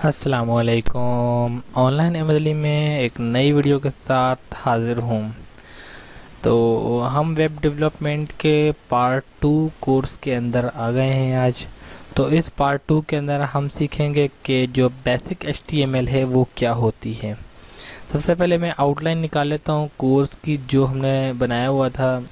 अस्सलामुअलैकुम। Online MLE में एक नई वीडियो के साथ हाज़िर हूँ। तो हम वेब डेवलपमेंट के पार्ट 2 कोर्स के अंदर आ गए हैं आज। तो इस पार्ट 2 के अंदर हम सीखेंगे कि जो बेसिक एचटीएमएल है वो क्या होती है। सबसे पहले मैं आउटलाइन निकाल लेता हूँ कोर्स की जो हमने बनाया हुआ था।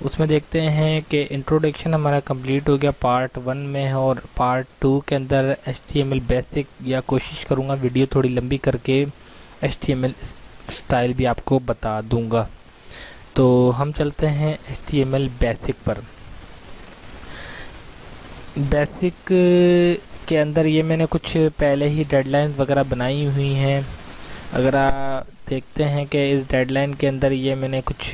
उसमें देखते हैं कि इंट्रोडक्शन हमारा कंप्लीट हो गया पार्ट 1 में है, और पार्ट 2 के अंदर HTML बेसिक, या कोशिश करूँगा वीडियो थोड़ी लंबी करके HTML स्टाइल भी आपको बता दूंगा। तो हम चलते हैं HTML बेसिक पर। बेसिक के अंदर ये मैंने कुछ पहले ही डेडलाइंस वगैरह बनाई हुई हैं। अगर आप देखते हैं कि इस डेडलाइन के अंदर ये मैंने कुछ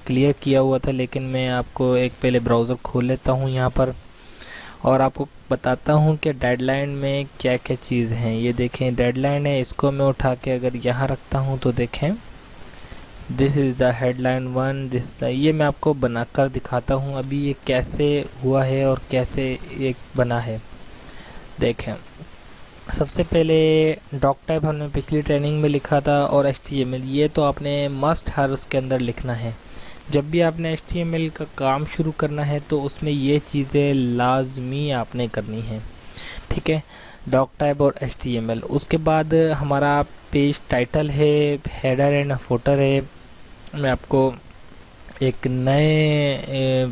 क्लियर किया हुआ था, लेकिन मैं आपको एक पहले ब्राउज़र खोल लेता हूँ यहाँ पर और आपको बताता हूँ कि डेडलाइन में क्या क्या चीज़ हैं। ये देखें डेडलाइन है, इसको मैं उठा के अगर यहाँ रखता हूँ तो देखें this is the headline 1, this ये मैं आपको बनाकर दिखाता हूँ अभी ये कैसे हुआ है और कैसे ये बना है। देखें सबसे पहले डॉक टाइप हमने पिछली ट्रेनिंग में लिखा था, और HTML ये तो आपने मस्ट हर उसके अंदर लिखना है। जब भी आपने HTML का काम शुरू करना है तो उसमें ये चीज़ें लाजमी आपने करनी है, ठीक है। डॉक टाइप और HTML। उसके बाद हमारा पेज टाइटल है, हेडर एंड फुटर है। मैं आपको एक नए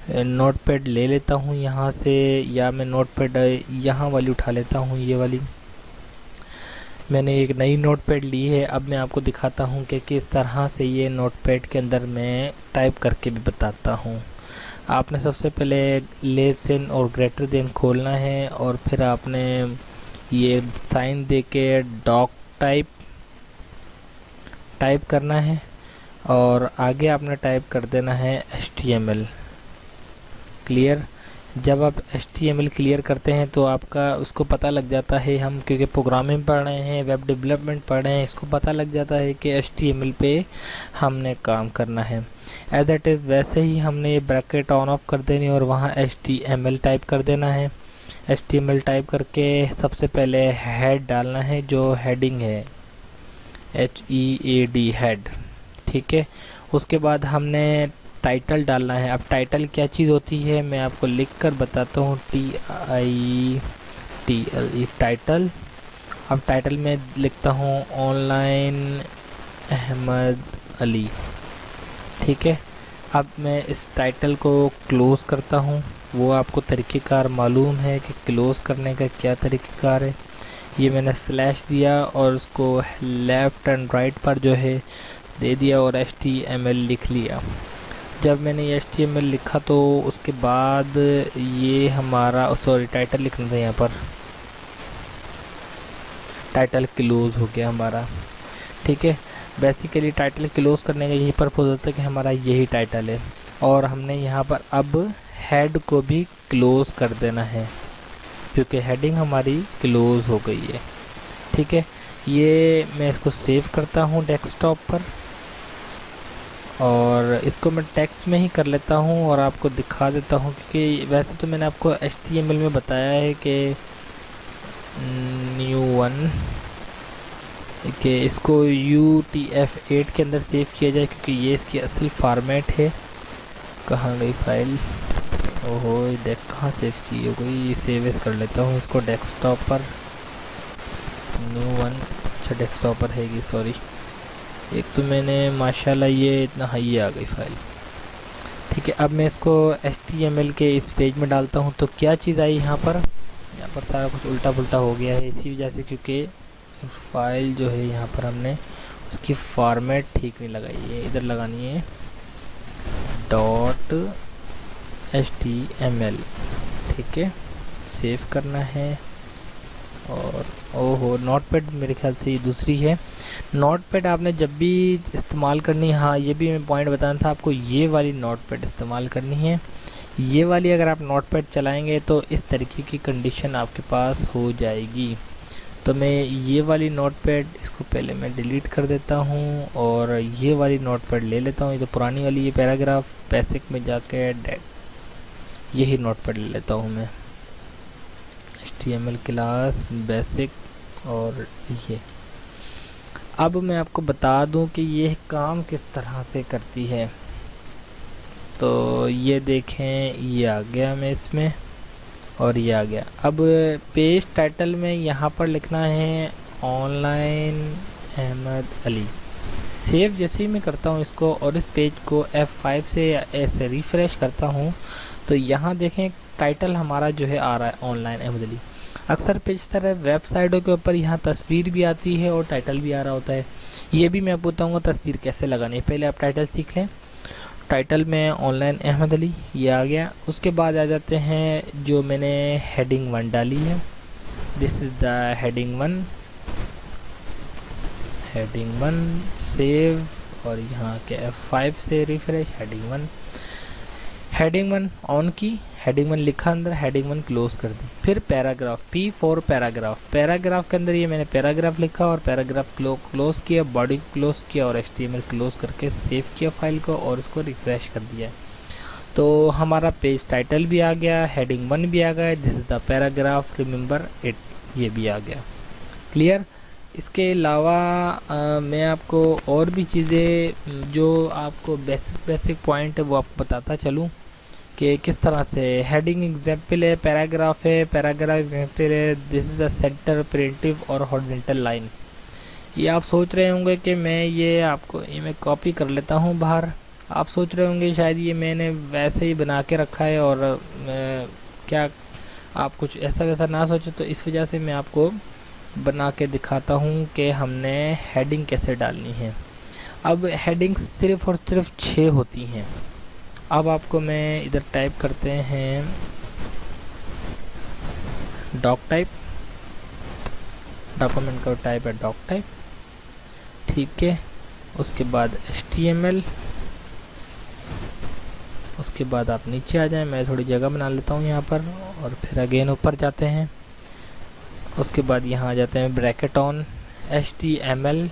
नोटपैड ले लेता हूँ यहाँ से, या मैं नोटपैड यहाँ वाली उठा लेता हूँ, ये वाली मैंने एक नई नोटपैड ली है। अब मैं आपको दिखाता हूँ कि किस तरह से ये नोटपैड के अंदर मैं टाइप करके भी बताता हूँ। आपने सबसे पहले लेस देन और ग्रेटर देन खोलना है, और फिर आपने ये साइन दे के डॉक टाइप करना है, और आगे आपने टाइप कर देना है HTML क्लियर। जब आप HTML क्लियर करते हैं तो आपका उसको पता लग जाता है, हम क्योंकि प्रोग्रामिंग पढ़ रहे हैं, वेब डेवलपमेंट पढ़ रहे हैं, इसको पता लग जाता है कि HTML पे हमने काम करना है। एज इट इज़ वैसे ही हमने ये ब्रैकेट ऑन ऑफ कर देनी और वहाँ HTML टाइप कर देना है। HTML टाइप करके सबसे पहले हेड डालना है, जो हेडिंग है HEAD हेड, ठीक है। उसके बाद हमने टाइटल डालना है। अब टाइटल क्या चीज़ होती है मैं आपको लिख कर बताता हूँ, TITLE टाइटल। अब टाइटल में लिखता हूँ ऑनलाइन अहमद अली, ठीक है। अब मैं इस टाइटल को क्लोज़ करता हूँ। वो आपको तरीक़ेकार मालूम है कि क्लोज़ करने का क्या तरीक़ेकार है। ये मैंने स्लैश दिया और उसको लेफ़्ट एंड राइट पर जो है दे दिया और HTML लिख लिया। जब मैंने ये HTML लिखा तो उसके बाद ये हमारा टाइटल लिखना था, यहाँ पर टाइटल क्लोज़ हो गया हमारा, ठीक है। बेसिकली टाइटल क्लोज़ करने का यही पर्पज़ होता है कि हमारा यही टाइटल है, और हमने यहाँ पर अब हेड को भी क्लोज़ कर देना है क्योंकि हेडिंग हमारी क्लोज़ हो गई है, ठीक है। ये मैं इसको सेव करता हूँ डेस्कटॉप पर, और इसको मैं टेक्स्ट में ही कर लेता हूँ और आपको दिखा देता हूँ, क्योंकि वैसे तो मैंने आपको HTML में बताया है कि न्यू वन कि इसको UTF-8 के अंदर सेव किया जाए, क्योंकि ये इसकी असली फॉर्मेट है। कहाँ गई फाइल, ओहो देख कहाँ सेव की हो गई। सेव एज कर लेता हूँ इसको डेस्कटॉप पर, न्यू वन, अच्छा डेस्कटॉप पर हैगी, सॉरी। एक तो मैंने माशाल्लाह ये इतना हाई आ गई फाइल, ठीक है। अब मैं इसको HTML के इस पेज में डालता हूँ तो क्या चीज़ आई यहाँ पर सारा कुछ उल्टा पुल्टा हो गया है इसी वजह से, क्योंकि फाइल जो है यहाँ पर हमने उसकी फॉर्मेट ठीक नहीं लगाई है। इधर लगानी है .html, ठीक है। सेव करना है, और ओहो नोटपैड मेरे ख्याल से ये दूसरी है। नोटपैड आपने जब भी इस्तेमाल करनी, हाँ ये भी मैं पॉइंट बताना था आपको, ये वाली नोटपैड इस्तेमाल करनी है। ये वाली अगर आप नोटपैड चलाएंगे तो इस तरीके की कंडीशन आपके पास हो जाएगी। तो मैं ये वाली नोटपैड इसको पहले मैं डिलीट कर देता हूँ, और ये वाली नोटपैड ले लेता हूँ। ये तो पुरानी वाली, ये पैराग्राफ बेसिक में जाके यही नोटपैड ले लेता हूँ मैं HTML क्लास बेसिक। और ये अब मैं आपको बता दूं कि ये काम किस तरह से करती है। तो ये देखें, ये आ गया मैं इसमें और ये आ गया। अब पेज टाइटल में यहाँ पर लिखना है ऑनलाइन अहमद अली। सेव जैसे ही मैं करता हूँ इसको और इस पेज को F5 से ऐसे रिफ़्रेश करता हूँ तो यहाँ देखें टाइटल हमारा जो है आ रहा है ऑनलाइन अहमद अली। अक्सर पेज तरह वेबसाइटों के ऊपर यहाँ तस्वीर भी आती है और टाइटल भी आ रहा होता है। ये भी मैं बताऊँगा तस्वीर कैसे लगानी है। पहले आप टाइटल सीख लें। टाइटल में ऑनलाइन अहमद अली ये आ गया। उसके बाद आ जाते हैं जो मैंने हेडिंग 1 डाली है। This is the heading 1। Heading 1 save और यहाँ के F5 से रिफ्रेश। हेडिंग 1, हेडिंग 1 ऑन की, हेडिंग 1 लिखा अंदर, हेडिंग 1 क्लोज कर दी। फिर paragraph, P for paragraph. Paragraph के अंदर ये मैंने पैराग्राफ लिखा और पैराग्राफ क्लोज किया, बॉडी क्लोज किया और HTML क्लोज करके सेव किया फाइल को और इसको रिफ्रेश कर दिया। तो हमारा पेज टाइटल भी आ गया, हेडिंग 1 भी आ गया, this is the paragraph, remember it, ये भी आ गया। क्लियर। इसके अलावा मैं आपको और भी चीज़ें जो आपको बेसिक पॉइंट है वो आपको बताता चलूँ कि किस तरह से। हेडिंग एग्जाम्पल है, पैराग्राफ है, पैराग्राफ एग्जाम्पल है, दिस इज़ द सेंटर, प्रिंटिव और हॉरिजॉन्टल लाइन। ये आप सोच रहे होंगे कि मैं कॉपी कर लेता हूँ बाहर। आप सोच रहे होंगे शायद ये मैंने वैसे ही बना के रखा है और क्या आप कुछ ऐसा वैसा ना सोचो। तो इस वजह से मैं आपको बना के दिखाता हूँ कि हमने हेडिंग कैसे डालनी है। अब हेडिंग सिर्फ़ और सिर्फ 6 होती हैं। अब आपको मैं इधर टाइप करते हैं डॉक टाइप, डॉक्यूमेंट का टाइप है डॉक टाइप, ठीक है। उसके बाद HTML, उसके बाद आप नीचे आ जाएं, मैं थोड़ी जगह बना लेता हूँ यहाँ पर और फिर अगेन ऊपर जाते हैं। उसके बाद यहाँ आ जाते हैं ब्रैकेट ऑन HTML,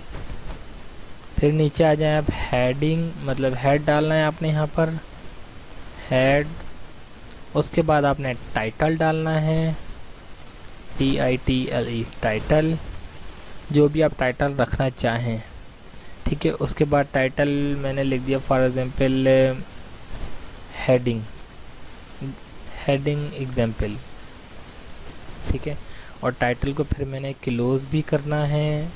फिर नीचे आ जाएं आप हेडिंग, मतलब हेड डालना है आपने यहाँ पर हेड। उसके बाद आपने टाइटल डालना है TITLE टाइटल, जो भी आप टाइटल रखना चाहें, ठीक है। उसके बाद टाइटल मैंने लिख दिया फॉर एग्जांपल हेडिंग एग्जाम्पल, ठीक है। और टाइटल को फिर मैंने क्लोज भी करना है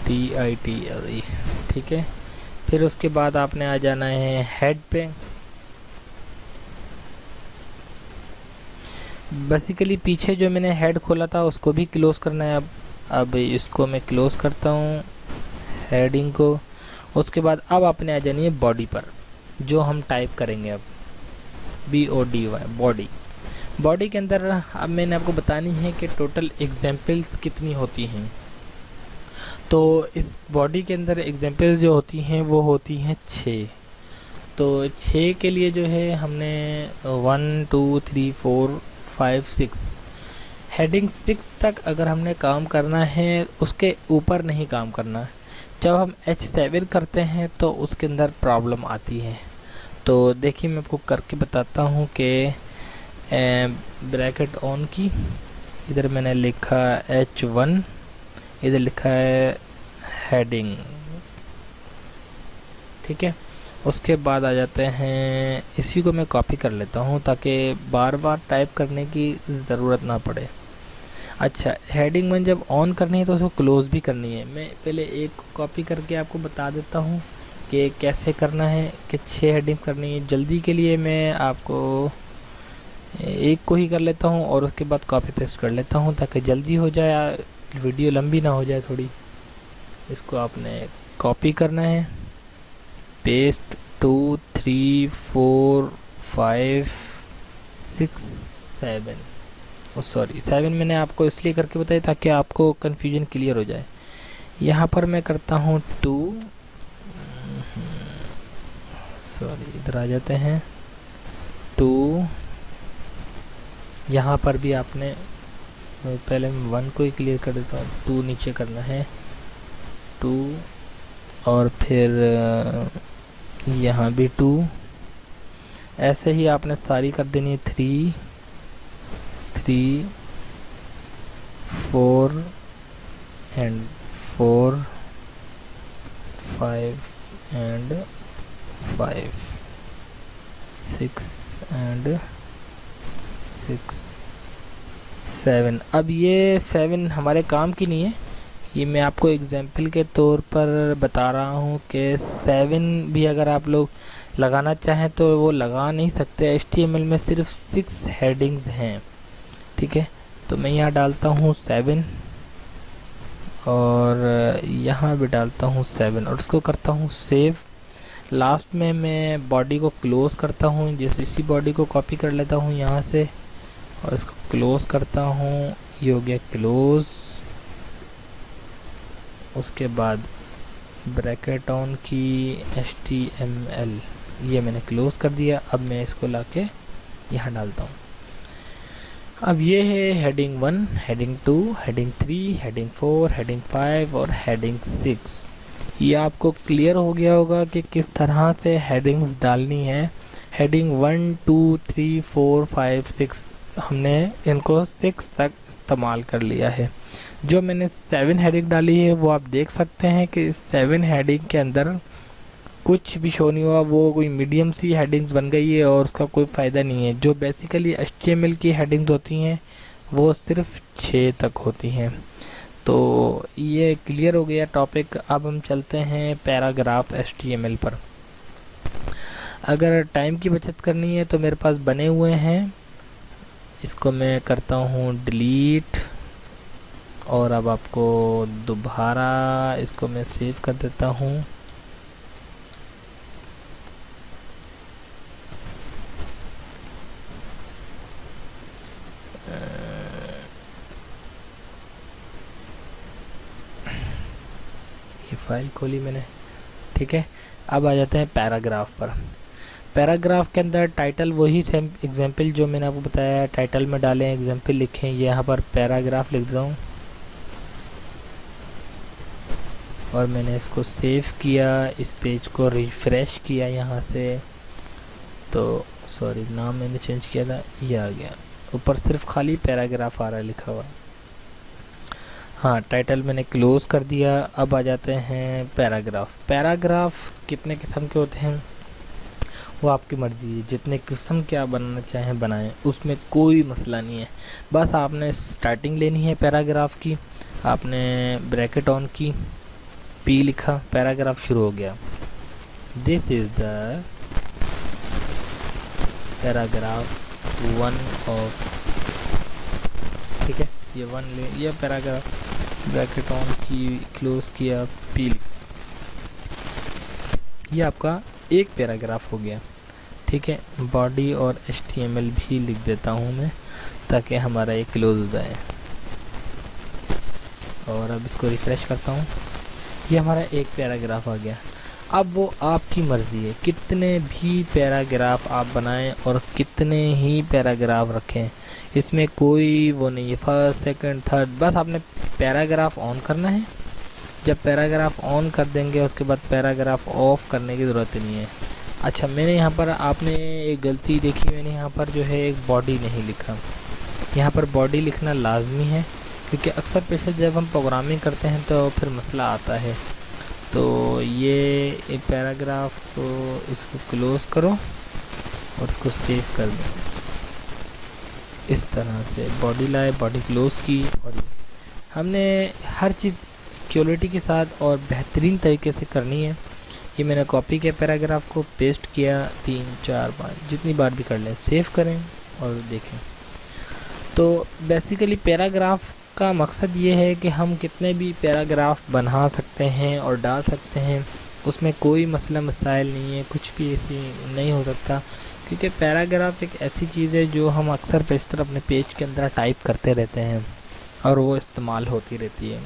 TITLE, ठीक है। फिर उसके बाद आपने आ जाना है हेड पे। बेसिकली पीछे जो मैंने हेड खोला था उसको भी क्लोज करना है। अब इसको मैं क्लोज करता हूँ हेडिंग को। उसके बाद अब आपने आ जानी है बॉडी पर, जो हम टाइप करेंगे अब BODY बॉडी। बॉडी के अंदर अब मैंने आपको बतानी है कि टोटल एग्जाम्पल्स कितनी होती हैं। तो इस बॉडी के अंदर एग्जाम्पल्स जो होती हैं वो होती हैं 6। तो 6 के लिए जो है हमने 1 2 3 4 5 6 हेडिंग 6 तक अगर हमने काम करना है, उसके ऊपर नहीं काम करना। जब हम H7 करते हैं तो उसके अंदर प्रॉब्लम आती है। तो देखिए मैं आपको करके बताता हूँ कि ब्रैकेट ऑन की, इधर मैंने लिखा H1, इधर लिखा है हेडिंग, ठीक है। उसके बाद आ जाते हैं, इसी को मैं कॉपी कर लेता हूँ ताकि बार बार टाइप करने की ज़रूरत ना पड़े। अच्छा, हेडिंग 1 जब ऑन करनी है तो उसको क्लोज भी करनी है। मैं पहले एक कॉपी करके आपको बता देता हूँ कि कैसे करना है, कि 6 हेडिंग करनी है। जल्दी के लिए मैं आपको एक को ही कर लेता हूँ और उसके बाद कॉपी पेस्ट कर लेता हूँ ताकि जल्दी हो जाए, वीडियो लंबी ना हो जाए थोड़ी। इसको आपने कॉपी करना है, पेस्ट 2 3 4 5 6 7, सॉरी 7 मैंने आपको इसलिए करके बताया ताकि आपको कन्फ्यूजन क्लियर हो जाए। यहाँ पर मैं करता हूँ 2, सॉरी इधर आ जाते हैं 2। यहाँ पर भी आपने पहले मैं 1 को ही क्लियर कर देता हूँ, 2 नीचे करना है 2 और फिर यहाँ भी 2। ऐसे ही आपने सारी कर देनी है 3 3 4 एंड 4 5 एंड 5 6 एंड 6 7। अब ये 7 हमारे काम की नहीं है, ये मैं आपको एग्जाम्पल के तौर पर बता रहा हूँ कि 7 भी अगर आप लोग लगाना चाहें तो वो लगा नहीं सकते। HTML में सिर्फ 6 हेडिंग्स हैं, ठीक है। तो मैं यहाँ डालता हूँ 7 और यहाँ भी डालता हूँ 7 और उसको करता हूँ सेव। लास्ट में मैं बॉडी को क्लोज करता हूँ, जैसे इसी बॉडी को कॉपी कर लेता हूँ यहाँ से और इसको क्लोज करता हूँ, ये हो गया क्लोज। उसके बाद ब्रैकेट ऑन की HTML, ये मैंने क्लोज कर दिया। अब मैं इसको लाके यहाँ डालता हूँ। अब ये है heading 1, heading 2, heading 3, heading 4, heading 5 और हेडिंग 6। ये आपको क्लियर हो गया होगा कि किस तरह से हेडिंग्स डालनी है। हेडिंग 1 2 3 4 5 6 हमने इनको 6 तक इस्तेमाल कर लिया है। जो मैंने 7 हेडिंग डाली है वो आप देख सकते हैं कि 7 हेडिंग के अंदर कुछ भी शो नहीं हुआ, वो कोई मीडियम सी हेडिंग्स बन गई है और उसका कोई फ़ायदा नहीं है। जो बेसिकली HTML की हेडिंग्स होती हैं वो सिर्फ 6 तक होती हैं। तो ये क्लियर हो गया टॉपिक। अब हम चलते हैं पैराग्राफ HTML पर। अगर टाइम की बचत करनी है तो मेरे पास बने हुए हैं, इसको मैं करता हूँ डिलीट और अब आपको दोबारा इसको मैं सेव कर देता हूँ। ये फाइल खोली मैंने, ठीक है। अब आ जाते हैं पैराग्राफ पर। पैराग्राफ के अंदर टाइटल वही सेम एग्जाम्पल जो मैंने आपको बताया, टाइटल में डालें, एग्जाम्पल लिखें। यहाँ पर पैराग्राफ लिख दूँ और मैंने इसको सेव किया, इस पेज को रिफ़्रेश किया यहाँ से, तो सॉरी नाम मैंने चेंज किया था, ये आ गया। ऊपर सिर्फ खाली पैराग्राफ आ रहा है लिखा हुआ। हाँ, टाइटल मैंने क्लोज कर दिया। अब आ जाते हैं पैराग्राफ। पैराग्राफ कितने किस्म के होते हैं वो आपकी मर्ज़ी है, जितने किस्म के आप बनाना चाहें बनाएं, उसमें कोई मसला नहीं है। बस आपने स्टार्टिंग लेनी है पैराग्राफ की, आपने ब्रैकेट ऑन की, P लिखा, पैराग्राफ शुरू हो गया। This is the paragraph 1 of, ठीक है। ये 1 ले, ये पैराग्राफ, ब्रैकेट ऑन की, क्लोज किया, P, ये आपका एक पैराग्राफ हो गया, ठीक है। बॉडी और HTML भी लिख देता हूँ मैं ताकि हमारा ये क्लोज हो जाए। और अब इसको रिफ्रेश करता हूँ, ये हमारा एक पैराग्राफ आ गया। अब वो आपकी मर्ज़ी है, कितने भी पैराग्राफ आप बनाएं और कितने ही पैराग्राफ रखें, इसमें कोई वो नहीं है, फर्स्ट सेकंड थर्ड। बस आपने पैराग्राफ ऑन करना है। जब पैराग्राफ ऑन कर देंगे उसके बाद पैराग्राफ ऑफ करने की ज़रूरत नहीं है। अच्छा, मैंने यहाँ पर, आपने एक गलती देखी, मैंने यहाँ पर जो है एक बॉडी नहीं लिखा। यहाँ पर बॉडी लिखना लाजमी है क्योंकि अक्सर पेशे जब हम प्रोग्रामिंग करते हैं तो फिर मसला आता है। तो ये एक पैराग्राफ को, इसको क्लोज करो और इसको सेव कर दो। इस तरह से बॉडी लाए, बॉडी क्लोज की, और हमने हर चीज़ क्वालिटी के साथ और बेहतरीन तरीके से करनी है। ये मैंने कॉपी किया पैराग्राफ को, पेस्ट किया, 3 4 5 जितनी बार भी कर लें, सेव करें और देखें। तो बेसिकली पैराग्राफ का मकसद ये है कि हम कितने भी पैराग्राफ बना सकते हैं और डाल सकते हैं, उसमें कोई मसला मसाइल नहीं है, कुछ भी ऐसी नहीं हो सकता। क्योंकि पैराग्राफ एक ऐसी चीज़ है जो हम अक्सर पेशतर अपने पेज के अंदर टाइप करते रहते हैं और वो इस्तेमाल होती रहती है।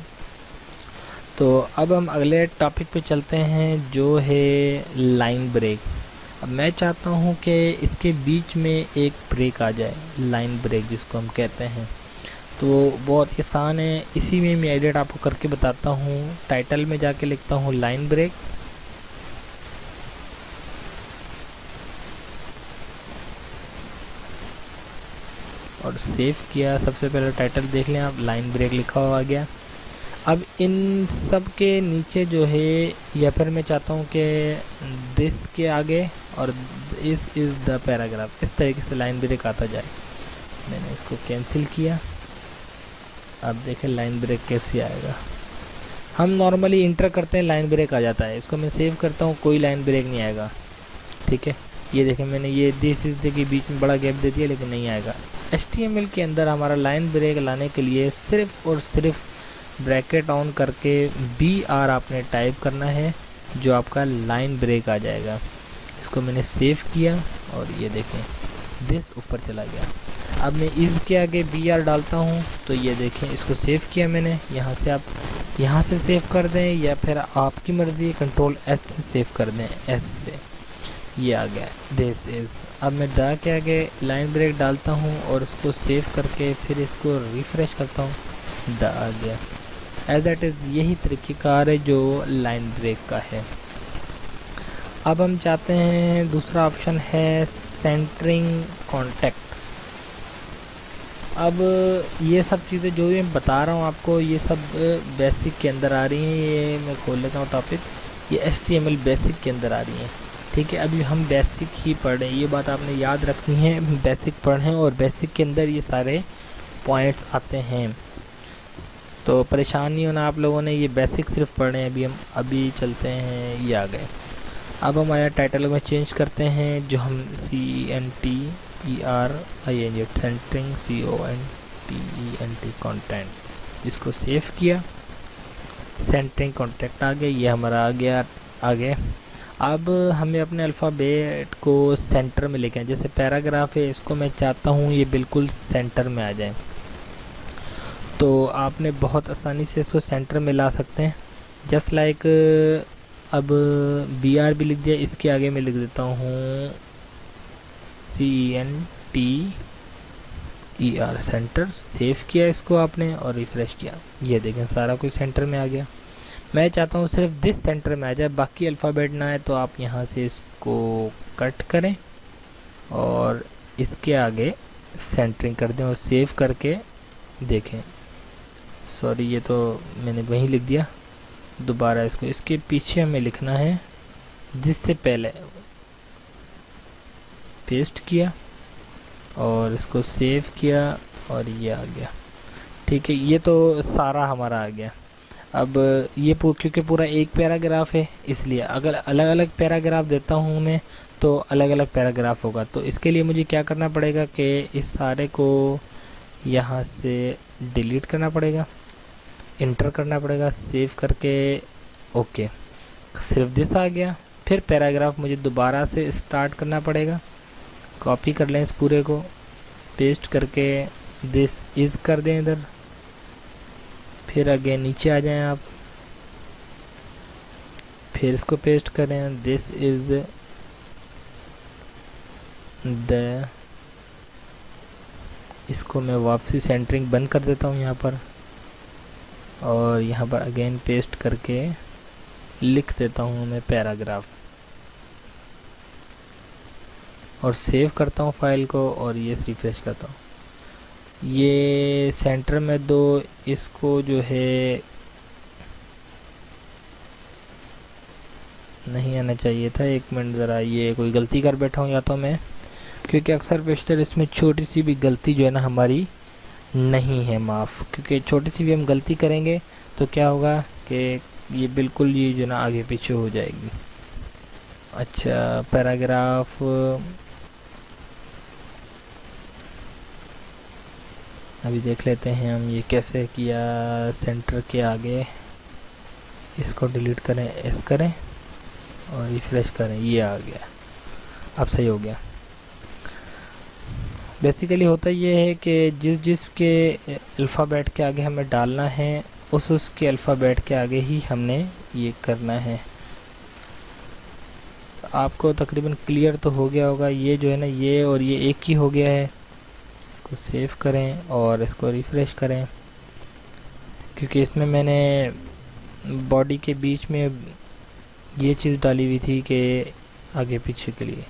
तो अब हम अगले टॉपिक पे चलते हैं जो है लाइन ब्रेक। अब मैं चाहता हूँ कि इसके बीच में एक ब्रेक आ जाए, लाइन ब्रेक जिसको हम कहते हैं। तो बहुत आसान है, इसी में मैं एडिट आपको करके बताता हूँ। टाइटल में जाके लिखता हूँ लाइन ब्रेक और सेव किया। सबसे पहले टाइटल देख लें आप, लाइन ब्रेक लिखा हुआ आ गया। अब इन सब के नीचे जो है, या फिर मैं चाहता हूँ कि दिस के आगे और दिस इज़ द पैराग्राफ, इस तरीके से लाइन ब्रेक आता जाए। मैंने इसको कैंसिल किया। अब देखें लाइन ब्रेक कैसे आएगा। हम नॉर्मली इंटर करते हैं, लाइन ब्रेक आ जाता है। इसको मैं सेव करता हूँ, कोई लाइन ब्रेक नहीं आएगा। ठीक है, ये देखें मैंने ये दिस इज़ द के बीच में बड़ा गैप दे दिया, लेकिन नहीं आएगा। HTML के अंदर हमारा लाइन ब्रेक लाने के लिए सिर्फ और सिर्फ ब्रैकेट ऑन करके BR आपने टाइप करना है, जो आपका लाइन ब्रेक आ जाएगा। इसको मैंने सेव किया और ये देखें दिस ऊपर चला गया। अब मैं इस के आगे BR डालता हूँ, तो ये देखें इसको सेव किया मैंने। यहाँ से आप यहाँ से सेव कर दें, या फिर आपकी मर्ज़ी कंट्रोल S से सेव कर दें, S से। ये आ गया दिस इज़। अब मैं द के आगे लाइन ब्रेक डालता हूँ और उसको सेव करके फिर इसको रिफ़्रेश करता हूँ, द आ गया। एज दैट इज़ यही तरीक़ेकार है जो लाइन ब्रेक का है। अब हम चाहते हैं, दूसरा ऑप्शन है सेंटरिंग कॉन्टेक्ट। अब ये सब चीज़ें जो भी मैं बता रहा हूँ आपको, ये सब बेसिक के अंदर आ रही हैं। ये मैं खोल लेता हूँ टॉपिक, ये HTML बेसिक के अंदर आ रही हैं। ठीक है, अभी हम बेसिक ही पढ़ रहे हैं, ये बात आपने याद रखनी है। बेसिक पढ़ें और बेसिक के अंदर ये सारे पॉइंट्स आते हैं, तो परेशान नहीं होना आप लोगों ने। ये बेसिक सिर्फ पढ़ रहे हैं। हम अभी चलते हैं, ये आ गए। अब हमारा टाइटल में चेंज करते हैं, जो हम CENTERING सेंटरिंग CONTENT कंटेंट, इसको सेव किया। सेंटरिंग कॉन्टेक्ट आ गया, ये हमारा आ गया आगे। अब हमें अपने अल्फ़ाबेट को सेंटर में लेके आए। जैसे पैराग्राफ है, इसको मैं चाहता हूँ ये बिल्कुल सेंटर में आ जाए, तो आपने बहुत आसानी से इसको सेंटर में ला सकते हैं। जस्ट लाइक अब BR भी लिख दिया, इसके आगे मैं लिख देता हूँ CENTER सेंटर। सेव किया इसको आपने और रिफ़्रेश किया, ये देखें सारा कुछ सेंटर में आ गया। मैं चाहता हूँ सिर्फ दिस सेंटर में आ जाए, बाकी अल्फ़ाबेट ना आए, तो आप यहाँ से इसको कट करें और इसके आगे सेंटरिंग कर दें और सेव करके देखें। सॉरी, ये तो मैंने वहीं लिख दिया, दोबारा इसको इसके पीछे हमें लिखना है, जिससे पहले पेस्ट किया और इसको सेव किया और ये आ गया। ठीक है, ये तो सारा हमारा आ गया। अब ये क्योंकि पूरा एक पैराग्राफ है, इसलिए अगर अलग अलग पैराग्राफ देता हूँ मैं, तो अलग अलग पैराग्राफ होगा। तो इसके लिए मुझे क्या करना पड़ेगा कि इस सारे को यहाँ से डिलीट करना पड़ेगा, इंटर करना पड़ेगा, सेव करके ओके, सिर्फ दिस आ गया। फिर पैराग्राफ मुझे दोबारा से स्टार्ट करना पड़ेगा। कॉपी कर लें इस पूरे को, पेस्ट करके दिस इज़ कर दें इधर, फिर अगेन नीचे आ जाएं आप, फिर इसको पेस्ट करें, दिस इज़ द। इसको मैं वापसी सेंटरिंग बंद कर देता हूँ यहाँ पर, और यहाँ पर अगेन पेस्ट करके लिख देता हूँ मैं पैराग्राफ, और सेव करता हूँ फाइल को और ये रिफ्रेश करता हूँ। ये सेंटर में दो, इसको जो है नहीं आना चाहिए था। एक मिनट ज़रा, ये कोई गलती कर बैठा हूँ या तो मैं, क्योंकि अक्सर पेशतर इसमें छोटी सी भी गलती जो है ना हमारी नहीं है माफ़, क्योंकि छोटी सी भी हम गलती करेंगे तो क्या होगा कि ये बिल्कुल ये जो ना आगे पीछे हो जाएगी। अच्छा, पैराग्राफ अभी देख लेते हैं हम ये कैसे किया। सेंटर के आगे इसको डिलीट करें, एस करें और रिफ्रेश करें, ये आ गया, अब सही हो गया। बेसिकली होता ये है कि जिस के अल्फ़ाबेट के आगे हमें डालना है, उसके अल्फ़ाबेट के आगे ही हमने ये करना है। आपको तकरीबन क्लियर तो हो गया होगा। ये जो है ना, ये और ये एक ही हो गया है। इसको सेव करें और इसको रिफ़्रेश करें, क्योंकि इसमें मैंने बॉडी के बीच में ये चीज़ डाली हुई थी कि आगे पीछे के लिए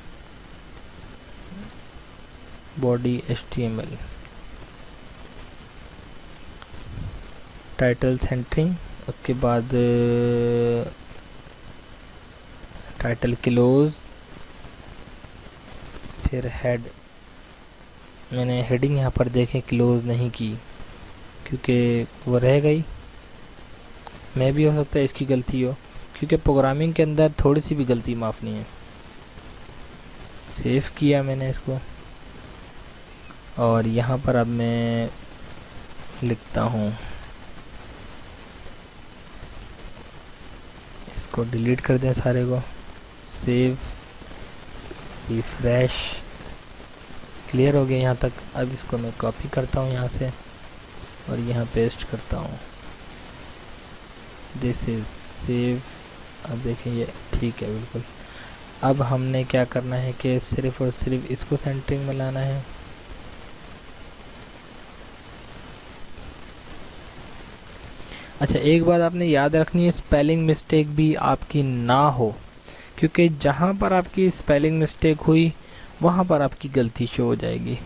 बॉडी HTML। टाइटल सेंटरिंग, उसके बाद टाइटल क्लोज, फिर हेड। मैंने हेडिंग यहाँ पर देखें क्लोज नहीं की क्योंकि वो रह गई। मैं भी हो सकता है इसकी गलती हो, क्योंकि प्रोग्रामिंग के अंदर थोड़ी सी भी गलती माफ़ नहीं है। सेव किया मैंने इसको, और यहाँ पर अब मैं लिखता हूँ, इसको डिलीट कर दें सारे को। सेव, रिफ्रेश, क्लियर हो गया यहाँ तक। अब इसको मैं कॉपी करता हूँ यहाँ से और यहाँ पेस्ट करता हूँ। This is save. अब देखें ये ठीक है बिल्कुल। अब हमने क्या करना है कि सिर्फ और सिर्फ इसको सेंटरिंग में लाना है। अच्छा, एक बात आपने याद रखनी है, स्पेलिंग मिस्टेक भी आपकी ना हो, क्योंकि जहाँ पर आपकी स्पेलिंग मिस्टेक हुई वहाँ पर आपकी गलती शो हो जाएगी।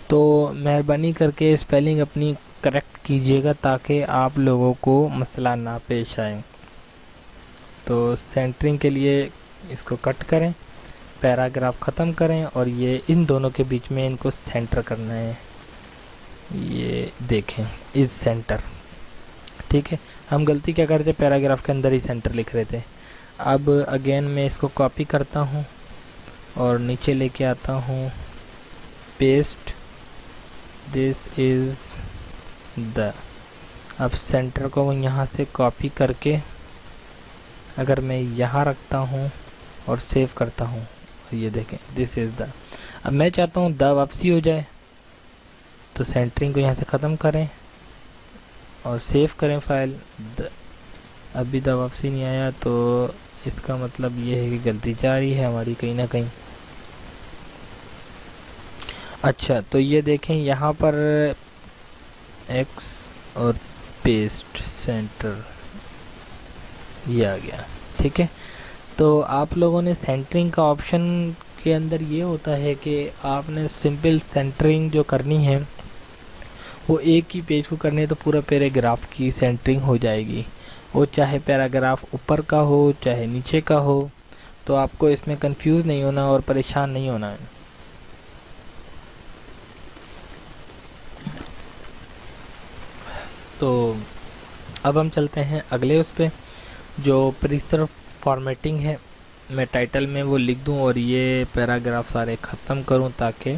तो मेहरबानी करके स्पेलिंग अपनी करेक्ट कीजिएगा ताकि आप लोगों को मसला ना पेश आए। तो सेंटरिंग के लिए इसको कट करें, पैराग्राफ ख़त्म करें और ये इन दोनों के बीच में इनको सेंटर करना है। ये देखें इस सेंटर, ठीक है। हम गलती क्या करते, पैराग्राफ के अंदर ही सेंटर लिख रहे थे। अब अगेन मैं इसको कॉपी करता हूँ और नीचे लेके आता हूँ, पेस्ट, दिस इज़ द। अब सेंटर को यहाँ से कॉपी करके अगर मैं यहाँ रखता हूँ और सेव करता हूँ, ये देखें दिस इज़ द। अब मैं चाहता हूँ द वापसी हो जाए, तो सेंटरिंग को यहाँ से ख़त्म करें और सेव करें फाइल। अभी द वापसी नहीं आया, तो इसका मतलब ये है कि गलती जारी है हमारी कहीं ना कहीं। अच्छा, तो ये देखें यहाँ पर एक्स और पेस्ट सेंटर, ये आ गया, ठीक है। तो आप लोगों ने सेंटरिंग का ऑप्शन के अंदर ये होता है कि आपने सिंपल सेंटरिंग जो करनी है वो एक ही पेज को करनी है, तो पूरा पैराग्राफ की सेंटरिंग हो जाएगी। वो चाहे पैराग्राफ ऊपर का हो चाहे नीचे का हो, तो आपको इसमें कंफ्यूज नहीं होना और परेशान नहीं होना है। तो अब हम चलते हैं अगले उस पे, जो प्रीसर्व फॉर्मेटिंग है। मैं टाइटल में वो लिख दूं और ये पैराग्राफ सारे ख़त्म करूं ताकि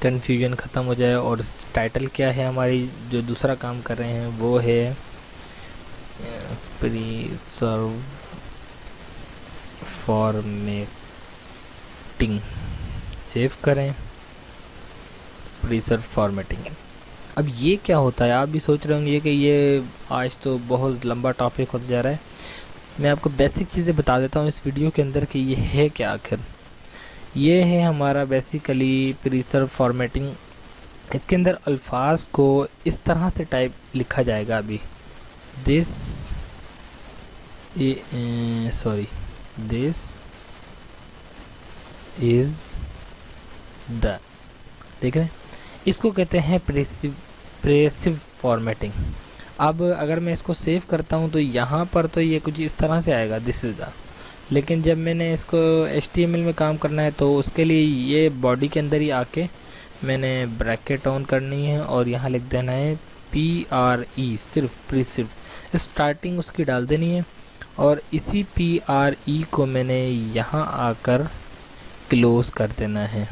कन्फ्यूजन ख़त्म हो जाए। और टाइटल क्या है, हमारी जो दूसरा काम कर रहे हैं वो है प्रीसर्व फॉर्मेटिंग। सेव करें, प्रीसर्व फॉर्मेटिंग। अब ये क्या होता है, आप भी सोच रहे होंगे कि ये आज तो बहुत लंबा टॉपिक होता जा रहा है। मैं आपको बेसिक चीज़ें बता देता हूँ इस वीडियो के अंदर कि ये है क्या आखिर। ये है हमारा बेसिकली प्रीसर्व फॉर्मेटिंग। इसके अंदर अल्फाज को इस तरह से टाइप लिखा जाएगा। अभी दिस दिस इज़ द, देख रहे हैं, इसको कहते हैं प्रेसिव फॉर्मेटिंग। अब अगर मैं इसको सेव करता हूँ तो यहाँ पर तो ये कुछ इस तरह से आएगा, दिस इज़ द। लेकिन जब मैंने इसको HTML में काम करना है तो उसके लिए ये बॉडी के अंदर ही आके मैंने ब्रैकेट ऑन करनी है और यहाँ लिख देना है PRE, सिर्फ प्रीसिव, स्टार्टिंग उसकी डाल देनी है। और इसी PRE को मैंने यहाँ आकर क्लोज़ कर देना है।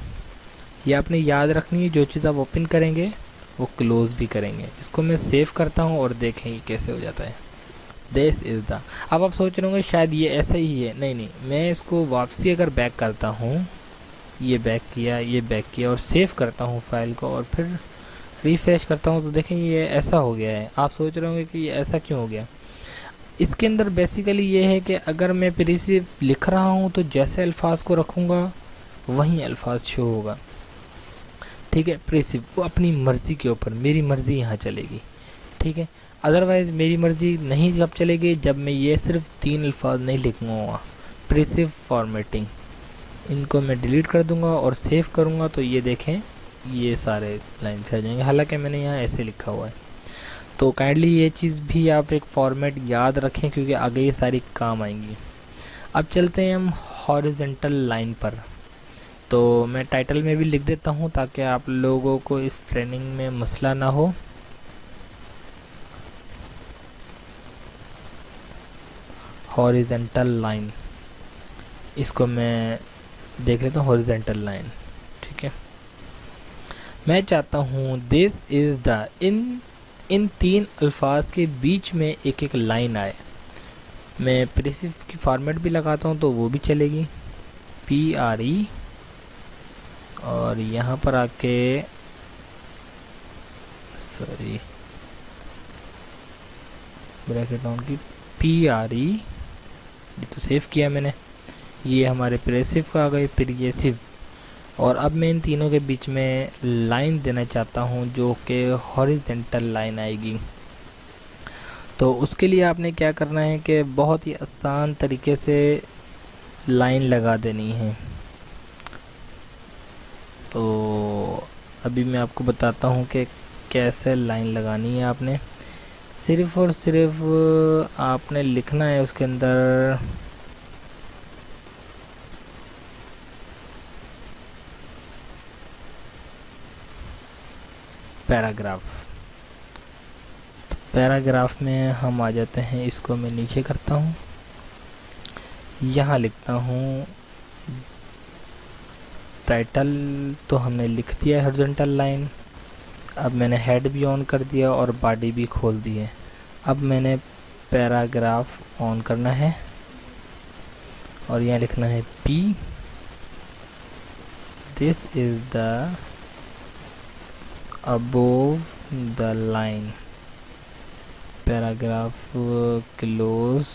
ये आपने याद रखनी है, जो चीज़ आप ओपन करेंगे वो क्लोज़ भी करेंगे। इसको मैं सेव करता हूँ और देखें ये कैसे हो जाता है, दिस इज़ द। अब आप सोच रहे होंगे शायद ये ऐसा ही है, नहीं नहीं, मैं इसको वापसी अगर बैक करता हूँ, ये बैक किया, ये बैक किया और सेव करता हूँ फाइल को और फिर रिफ्रेश करता हूँ, तो देखें ये ऐसा हो गया है। आप सोच रहे होंगे कि ये ऐसा क्यों हो गया। इसके अंदर बेसिकली ये है कि अगर मैं प्रीसिव लिख रहा हूँ तो जैसे अल्फाज को रखूँगा वहीं अल्फाज शो होगा, ठीक है। प्रीसिव वो अपनी मर्ज़ी के ऊपर, मेरी मर्ज़ी यहाँ चलेगी, ठीक है। अदरवाइज़ मेरी मर्ज़ी नहीं कब चलेगी, जब मैं ये सिर्फ 3 अल्फाज नहीं लिखूँगा। प्रीसिव फॉर्मेटिंग, इनको मैं डिलीट कर दूँगा और सेव करूँगा तो ये देखें ये सारे लाइन आ जाएंगे, हालांकि मैंने यहाँ ऐसे लिखा हुआ है। तो काइंडली ये चीज़ भी आप एक फॉर्मेट याद रखें, क्योंकि आगे ये सारी काम आएंगी। अब चलते हैं हम हॉरिजेंटल लाइन पर। तो मैं टाइटल में भी लिख देता हूँ ताकि आप लोगों को इस ट्रेनिंग में मसला ना हो। हॉरिजेंटल लाइन, इसको मैं देख लेता हूँ। हॉरिजेंटल लाइन, ठीक है। मैं चाहता हूँ दिस इज़ द, इन तीन अल्फाज के बीच में एक एक लाइन आए। मैं प्रेसिफ की फॉर्मेट भी लगाता हूँ तो वो भी चलेगी, PRE, और यहाँ पर आके सॉरी ब्रैकेट डाउन की PRE, ये तो सेव किया मैंने। ये हमारे प्रेसिव का आ गई, प्रियसिव। और अब मैं इन तीनों के बीच में लाइन देना चाहता हूँ जो कि हॉरिजेंटल लाइन आएगी। तो उसके लिए आपने क्या करना है कि बहुत ही आसान तरीके से लाइन लगा देनी है। तो अभी मैं आपको बताता हूँ कि कैसे लाइन लगानी है। आपने सिर्फ़ और सिर्फ आपने लिखना है उसके अंदर पैराग्राफ। पैराग्राफ में हम आ जाते हैं, इसको मैं नीचे करता हूँ, यहाँ लिखता हूँ टाइटल। तो हमने लिख दिया है हॉरिजॉन्टल लाइन। अब मैंने हेड भी ऑन कर दिया और बॉडी भी खोल दी है। अब मैंने पैराग्राफ ऑन करना है और यहाँ लिखना है P, this is the above the line, paragraph close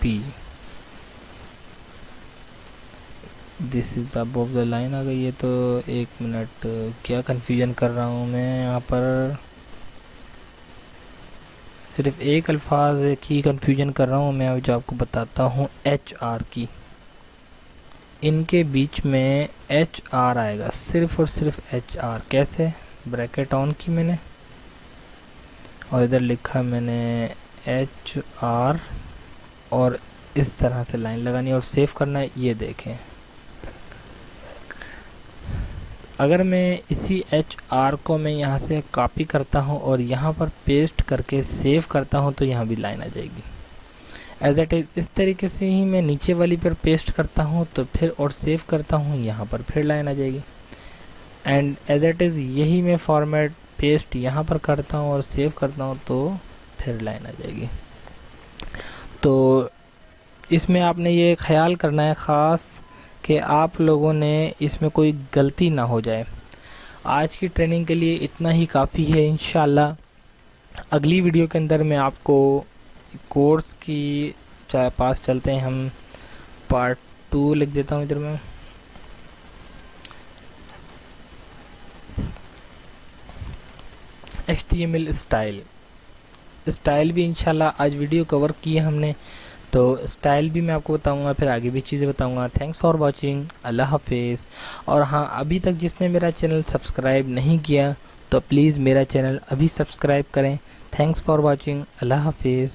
P, this is the above the line आ गई है। तो एक मिनट, क्या कन्फ्यूजन कर रहा हूँ मैं यहाँ पर, सिर्फ एक अल्फाज की कन्फ्यूजन कर रहा हूँ मैं, जो आपको बताता हूँ HR की। इनके बीच में HR आएगा, सिर्फ और सिर्फ HR। कैसे? ब्रैकेट ऑन की मैंने और इधर लिखा मैंने HR, और इस तरह से लाइन लगानी है और सेव करना है। ये देखें, अगर मैं इसी HR को मैं यहाँ से कॉपी करता हूँ और यहाँ पर पेस्ट करके सेव करता हूँ तो यहाँ भी लाइन आ जाएगी एज इट इज़। इस तरीके से ही मैं नीचे वाली पर पेस्ट करता हूँ तो फिर और सेव करता हूँ, यहाँ पर फिर लाइन आ जाएगी। एंड एज इट इज़ यही मैं फॉर्मेट पेस्ट यहाँ पर करता हूँ और सेव करता हूँ तो फिर लाइन आ जाएगी। तो इसमें आपने ये ख्याल करना है ख़ास कि आप लोगों ने इसमें कोई गलती ना हो जाए। आज की ट्रेनिंग के लिए इतना ही काफ़ी है। इंशाल्लाह अगली वीडियो के अंदर मैं आपको कोर्स की पास चलते हैं, हम पार्ट 2 लिख देता हूँ इधर में। HTML स्टाइल भी इंशाल्लाह आज वीडियो कवर किया हमने, तो स्टाइल भी मैं आपको बताऊंगा, फिर आगे भी चीज़ें बताऊंगा। थैंक्स फॉर वाचिंग, अल्लाह हाफिज़। और हाँ, अभी तक जिसने मेरा चैनल सब्सक्राइब नहीं किया तो प्लीज़ मेरा चैनल अभी सब्सक्राइब करें। थैंक्स फॉर वाचिंग, अल्लाह हाफिज़।